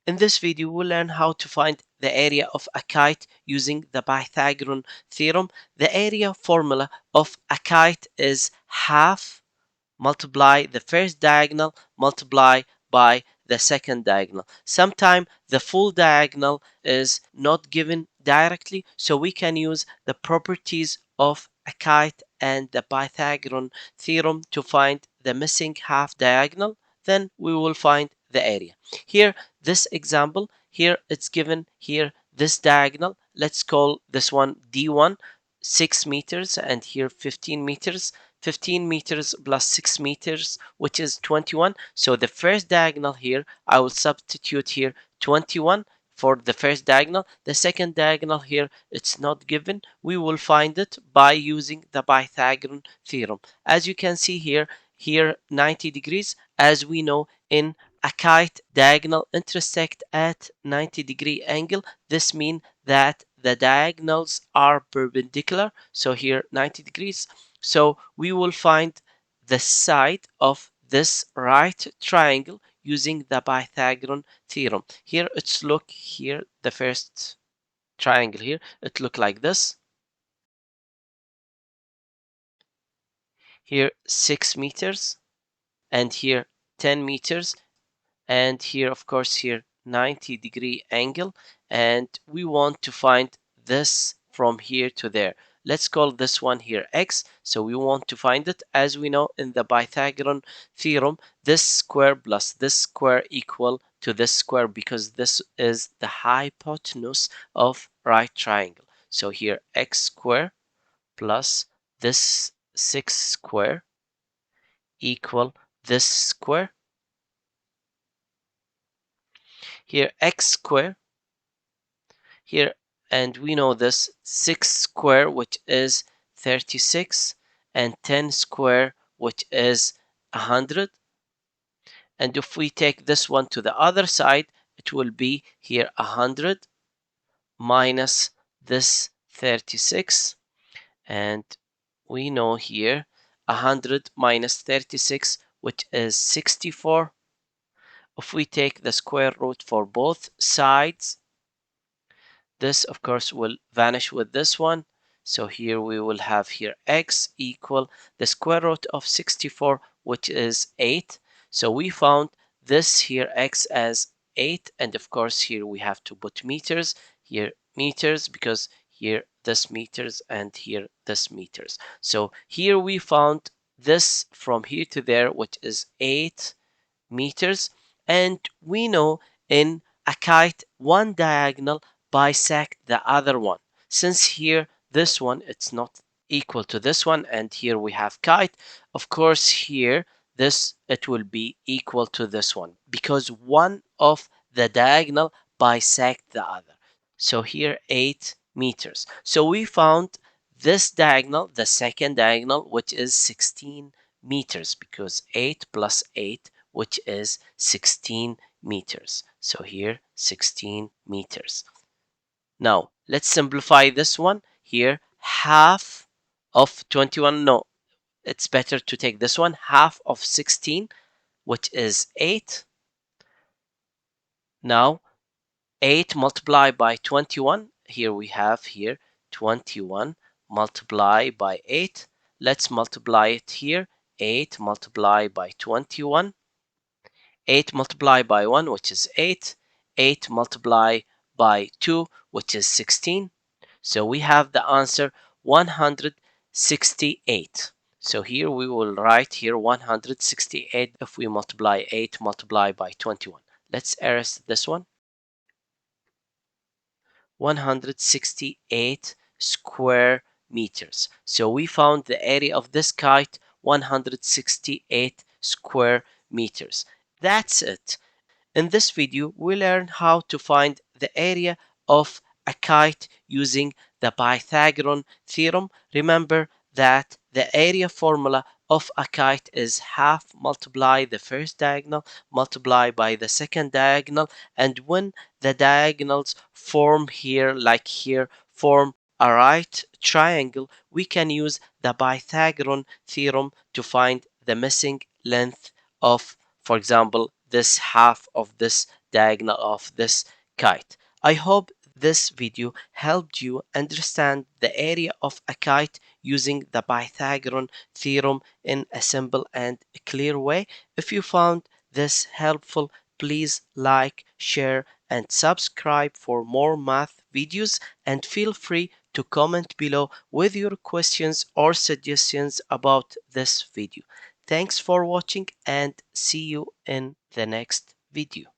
In this video, we'll learn how to find the area of a kite using the Pythagorean theorem. The area formula of a kite is half multiply the first diagonal multiply by the second diagonal. Sometimes the full diagonal is not given directly, so we can use the properties of a kite and the Pythagorean theorem to find the missing half diagonal. Then we will find the area. Here, this example, here it's given here this diagonal. Let's call this one D1, 6 meters, and here 15 meters. 15 meters plus 6 meters, which is 21. So the first diagonal here, I will substitute here 21 for the first diagonal. The second diagonal here, it's not given. We will find it by using the Pythagorean theorem. As you can see here, 90 degrees. As we know, in a kite, diagonal intersect at 90-degree angle. This means that the diagonals are perpendicular. So here 90 degrees. So we will find the side of this right triangle using the Pythagorean theorem. Here it's look here, the first triangle here, it look like this. Here 6 meters, and here 10 meters, and here of course here 90-degree angle, and we want to find this from here to there. Let's call this one here x. So we want to find it. As we know in the Pythagorean theorem, this square plus this square equal to this square, because this is the hypotenuse of right triangle. So here x square plus this 6 square equal this square. Here x square here, and we know this 6 square, which is 36, and 10 square, which is 100. And if we take this one to the other side, it will be here 100 minus this 36, and we know here 100 minus 36, which is 64. If we take the square root for both sides, this of course will vanish with this one. So here we will have here x equal the square root of 64, which is 8. So we found this here x as 8, and of course here we have to put meters, here meters, because here this meters and here this meters. So here we found this from here to there, which is 8 meters, and we know in a kite one diagonal bisect the other one. Since here this one it's not equal to this one, and here we have kite, of course here this it will be equal to this one, because one of the diagonal bisect the other. So here 8 meters. So we found this diagonal, the second diagonal, which is 16 meters, because 8 plus 8, which is 16 meters. So here 16 meters. Now let's simplify this one. Here half of 21, no, it's better to take this one, half of 16, which is 8. Now 8 multiplied by 21, here we have here 21 multiplied by 8. Let's multiply it here. 8 multiplied by 21, 8 multiplied by 1, which is 8, 8 multiplied by 2, which is 16. So we have the answer 168. So here we will write here 168 if we multiply 8 multiplied by 21. Let's erase this one. 168 square meters. So we found the area of this kite, 168 square meters. That's it. In this video, we learn how to find the area of a kite using the Pythagorean theorem. Remember that the area formula of a kite is half multiply the first diagonal multiply by the second diagonal, and when the diagonals form here, like here, form a right triangle, we can use the Pythagorean theorem to find the missing length of, for example, this half of this diagonal of this kite. I hope this video helped you understand the area of a kite using the Pythagorean theorem in a simple and clear way. If you found this helpful, please like, share, and subscribe for more math videos, and feel free to comment below with your questions or suggestions about this video. Thanks for watching and see you in the next video.